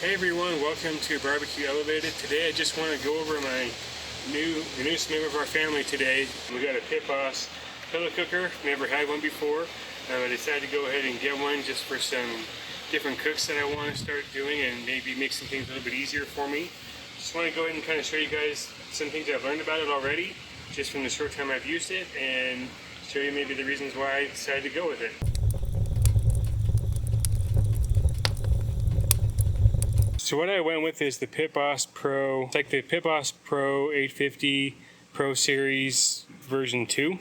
Hey everyone, welcome to Barbecue Elevated. Today I just want to go over the newest member of our family today. We got a PitBoss pellet cooker. Never had one before. I decided to go ahead and get one just for some different cooks that I want to start doing and maybe make some things a little bit easier for me. Just want to go ahead and kind of show you guys some things I've learned about it already, just from the short time I've used it, and show you maybe the reasons why I decided to go with it. So what I went with is the PitBoss Pro. It's like the PitBoss Pro 850 Pro Series version 2.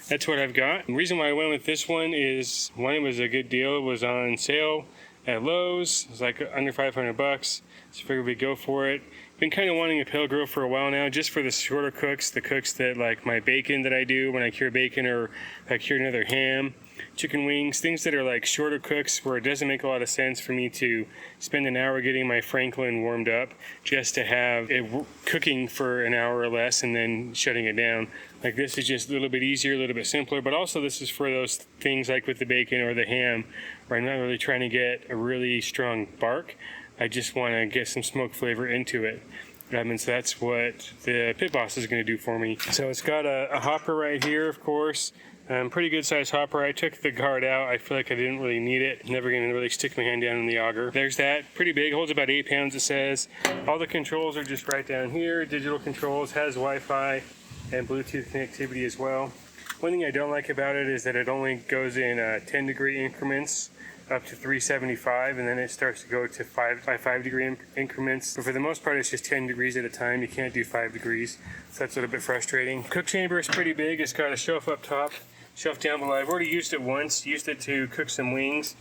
That's what I've got. The reason why I went with this one is, one, it was a good deal. It was on sale at Lowe's. It was like under $500. So I figured we'd go for it. Been kind of wanting a pellet grill for a while now, just for the shorter cooks, the cooks that like my bacon that I do when I cure bacon, or I cure another ham, chicken wings, things that are like shorter cooks where it doesn't make a lot of sense for me to spend an hour getting my Franklin warmed up just to have it cooking for an hour or less and then shutting it down. Like this is just a little bit easier, a little bit simpler, but also this is for those things like with the bacon or the ham where I'm not really trying to get a really strong bark. I just want to get some smoke flavor into it. And so that's what the PitBoss is going to do for me. So it's got a hopper right here, of course. Pretty good sized hopper. I took the guard out. I feel like I didn't really need it. Never going to really stick my hand down in the auger. There's that. Pretty big. Holds about 8 pounds, it says. All the controls are just right down here. Digital controls. Has Wi-Fi and Bluetooth connectivity as well. One thing I don't like about it is that it only goes in 10-degree increments up to 375, and then it starts to go to 5-degree increments. But for the most part, it's just 10 degrees at a time. You can't do 5 degrees, so that's a little bit frustrating. Cook chamber is pretty big. It's got a shelf up top, shelf down below. I've already used it once. Used it to cook some wings.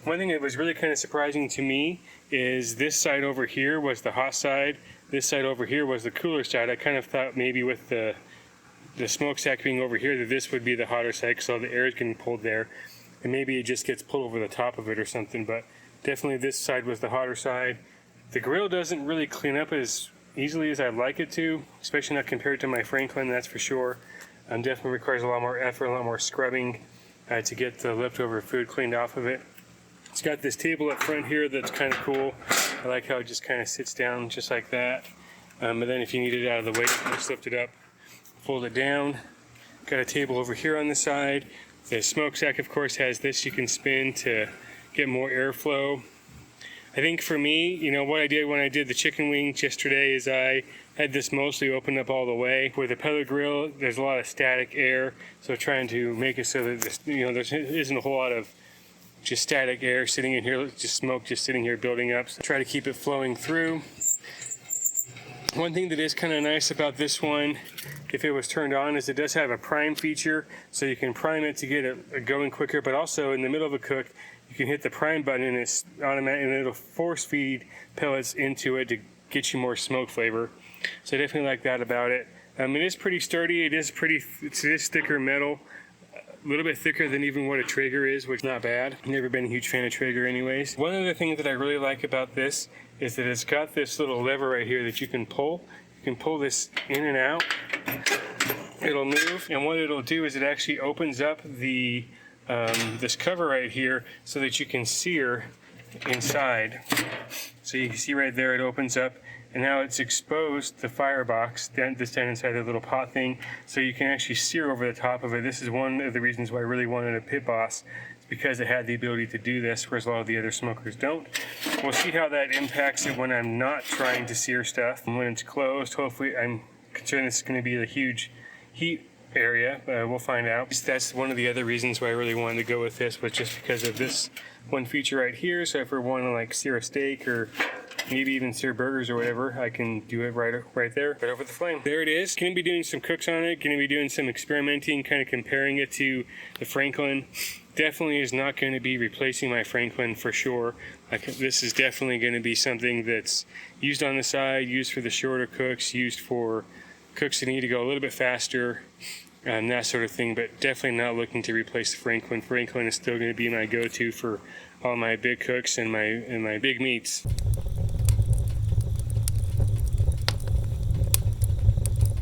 One thing that was really kind of surprising to me is this side over here was the hot side. This side over here was the cooler side. I kind of thought maybe with the smokestack being over here that this would be the hotter side, so the air is getting pulled there. And maybe it just gets pulled over the top of it or something, but definitely this side was the hotter side. The grill doesn't really clean up as easily as I'd like it to, especially not compared to my Franklin, that's for sure. Definitely requires a lot more effort, a lot more scrubbing to get the leftover food cleaned off of it. It's got this table up front here that's kind of cool. I like how it just kind of sits down just like that. And then if you need it out of the way, just lift it up, fold it down. Got a table over here on the side. The smokestack, of course, has this you can spin to get more airflow. I think for me, what I did when I did the chicken wings yesterday is I had this mostly opened up all the way. With a pellet grill, there's a lot of static air, so trying to make it so that there isn't a whole lot of just static air sitting in here, just smoke just sitting here building up. So try to keep it flowing through. One thing that is kind of nice about this one, if it was turned on, is it does have a prime feature, so you can prime it to get it going quicker, but also in the middle of a cook, you can hit the prime button and it's automatic, and it'll force feed pellets into it to get you more smoke flavor. So I definitely like that about it. It is pretty sturdy. It is thicker metal, a little bit thicker than even what a Traeger is, which is not bad. Never been a huge fan of Traeger anyways. One other thing that I really like about this is that it's got this little lever right here that you can pull. You can pull this in and out. It'll move, and what it'll do is it actually opens up the this cover right here so that you can sear inside. So you can see right there it opens up, and now it's exposed the firebox that's down inside the little pot thing, so you can actually sear over the top of it. This is one of the reasons why I really wanted a PitBoss, because it had the ability to do this, whereas a lot of the other smokers don't. We'll see how that impacts it when I'm not trying to sear stuff. And when it's closed, hopefully, I'm concerned this is going to be a huge heat area. We'll find out. That's one of the other reasons why I really wanted to go with this, was just because of this one feature right here. So if we're wanting to like sear a steak or maybe even sear burgers or whatever, I can do it right there, right over the flame. There it is. Going to be doing some cooks on it. Going to be doing some experimenting, kind of comparing it to the Franklin. Definitely is not going to be replacing my Franklin for sure. This is definitely going to be something that's used on the side, used for the shorter cooks, used for cooks that need to go a little bit faster, and that sort of thing, but definitely not looking to replace the Franklin. Franklin is still going to be my go-to for all my big cooks and my big meats.